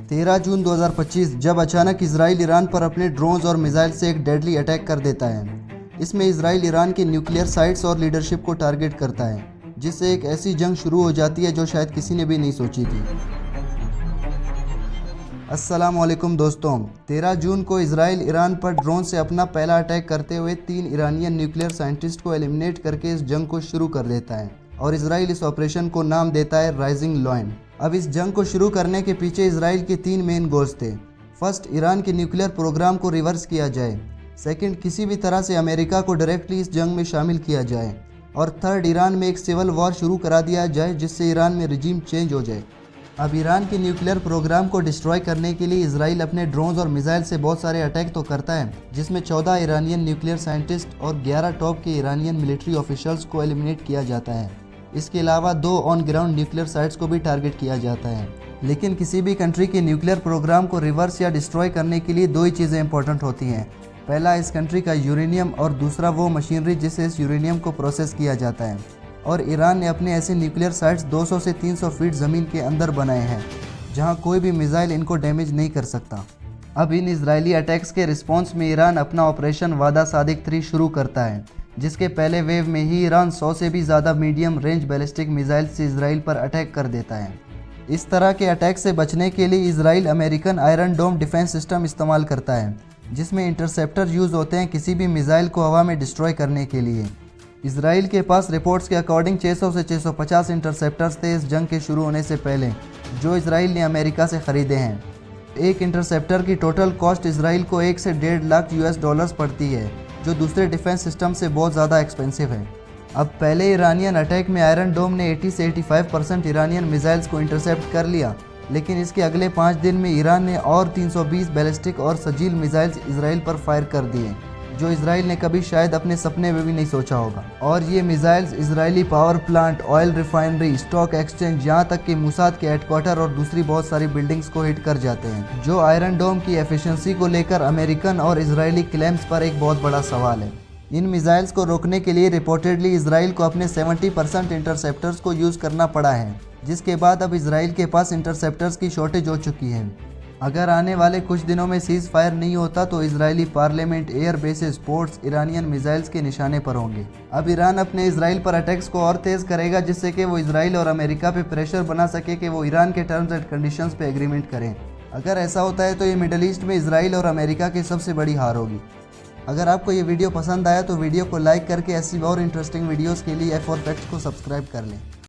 13 जून 2025 जब अचानक Israel Iran पर अपने ड्रोन्स और मिसाइल से एक डेडली अटैक कर देता है। इसमें इजराइल ईरान के न्यूक्लियर साइट्स और लीडरशिप को टारगेट करता है, जिससे एक ऐसी जंग शुरू हो जाती है जो शायद किसी ने भी नहीं सोची थी। अस्सलामुअलैकुम दोस्तों, 13 जून को इजराइल ईरान पर ड्रोन से अपना पहला अटैक करते हुए 3 ईरानियन न्यूक्लियर साइंटिस्ट को एलिमिनेट करके इस जंग को शुरू कर देता है और इजराइल इस ऑपरेशन को नाम देता है राइजिंग लॉयन। अब इस जंग को शुरू करने के पीछे इजराइल के 3 मेन गोल्स थे। फर्स्ट, ईरान के न्यूक्लियर प्रोग्राम को रिवर्स किया जाए। सेकंड, किसी भी तरह से अमेरिका को डायरेक्टली इस जंग में शामिल किया जाए। और थर्ड, ईरान में एक सिविल वॉर शुरू करा दिया जाए जिससे ईरान में रिजीम चेंज हो जाए। अब ईरान के न्यूक्लियर प्रोग्राम को डिस्ट्रॉय करने के लिए इजराइल अपने ड्रोन्स और मिसाइल से बहुत सारे अटैक तो करता है, जिसमें 14 ईरानियन न्यूक्लियर साइंटिस्ट और 11 टॉप के ईरानियन मिलिट्री ऑफिशियल्स को एलिमिनेट किया जाता है। इसके अलावा 2 ऑन ग्राउंड न्यूक्लियर साइट्स को भी टारगेट किया जाता है। लेकिन किसी भी कंट्री के न्यूक्लियर प्रोग्राम को रिवर्स या डिस्ट्रॉय करने के लिए 2 ही चीज़ें इंपॉर्टेंट होती हैं। पहला, इस कंट्री का यूरेनियम, और दूसरा वो मशीनरी जिससे इस यूरेनियम को प्रोसेस किया जाता है। और ईरान ने अपने ऐसे न्यूक्लियर साइट्स 200 से 300 फीट ज़मीन के अंदर बनाए हैं, जहां कोई भी मिसाइल इनको डैमेज नहीं कर सकता। अब इन इजरायली अटैक्स के रिस्पॉन्स में ईरान अपना ऑपरेशन वादा सादिक 3 शुरू करता है, जिसके पहले वेव में ही ईरान 100 से भी ज़्यादा मीडियम रेंज बैलिस्टिक मिसाइल से इजराइल पर अटैक कर देता है। इस तरह के अटैक से बचने के लिए इजराइल अमेरिकन आयरन डोम डिफेंस सिस्टम इस्तेमाल करता है, जिसमें इंटरसेप्टर यूज़ होते हैं किसी भी मिसाइल को हवा में डिस्ट्रॉय करने के लिए। इजराइल के पास रिपोर्ट्स के अकॉर्डिंग 600 से 650 इंटरसेप्टर्स थे इस जंग के शुरू होने से पहले, जो इजराइल ने अमेरिका से ख़रीदे हैं। एक इंटरसेप्टर की टोटल कॉस्ट इजराइल को 1 से 1.5 लाख US पड़ती है, जो दूसरे डिफेंस सिस्टम से बहुत ज़्यादा एक्सपेंसिव है। अब पहले ईरानियन अटैक में आयरन डोम ने 80 से 85% ईरानियन मिसाइल्स को इंटरसेप्ट कर लिया, लेकिन इसके अगले 5 दिन में ईरान ने और 320 बैलिस्टिक और सजील मिसाइल्स इजराइल पर फायर कर दिए, जो इजराइल ने कभी शायद अपने सपने में भी नहीं सोचा होगा। और ये missiles Israeli power plant, oil refinery, stock exchange, यहाँ तक कि मुसाद के हेडक्वार्टर और दूसरी बहुत सारी बिल्डिंग्स को हिट कर जाते हैं, जो आयरन डोम की एफिशिएंसी को लेकर अमेरिकन और इजरायली क्लेम्स पर एक बहुत बड़ा सवाल है। इन मिसाइल्स को रोकने के लिए रिपोर्टेडली इजराइल को अपने 70% इंटरसेप्टर्स को यूज़ करना पड़ा है, जिसके बाद अब इजराइल के पास इंटरसेप्टर्स की शॉर्टेज हो चुकी है। अगर आने वाले कुछ दिनों में सीज़ फायर नहीं होता तो Israeli parliament, air bases, ports Iranian missiles के निशाने पर होंगे। अब ईरान अपने इजराइल पर अटैक्स को और तेज़ करेगा, जिससे कि वो इजराइल और अमेरिका पे प्रेशर बना सके कि वो ईरान के टर्म्स एंड कंडीशंस पे एग्रीमेंट करें। अगर ऐसा होता है तो ये मिडल ईस्ट में इजराइल और अमेरिका की सबसे बड़ी हार होगी। अगर आपको ये वीडियो पसंद आया तो वीडियो को लाइक करके ऐसी और इंटरेस्टिंग वीडियोज़ के लिए F4 फैक्ट्स को सब्सक्राइब कर लें।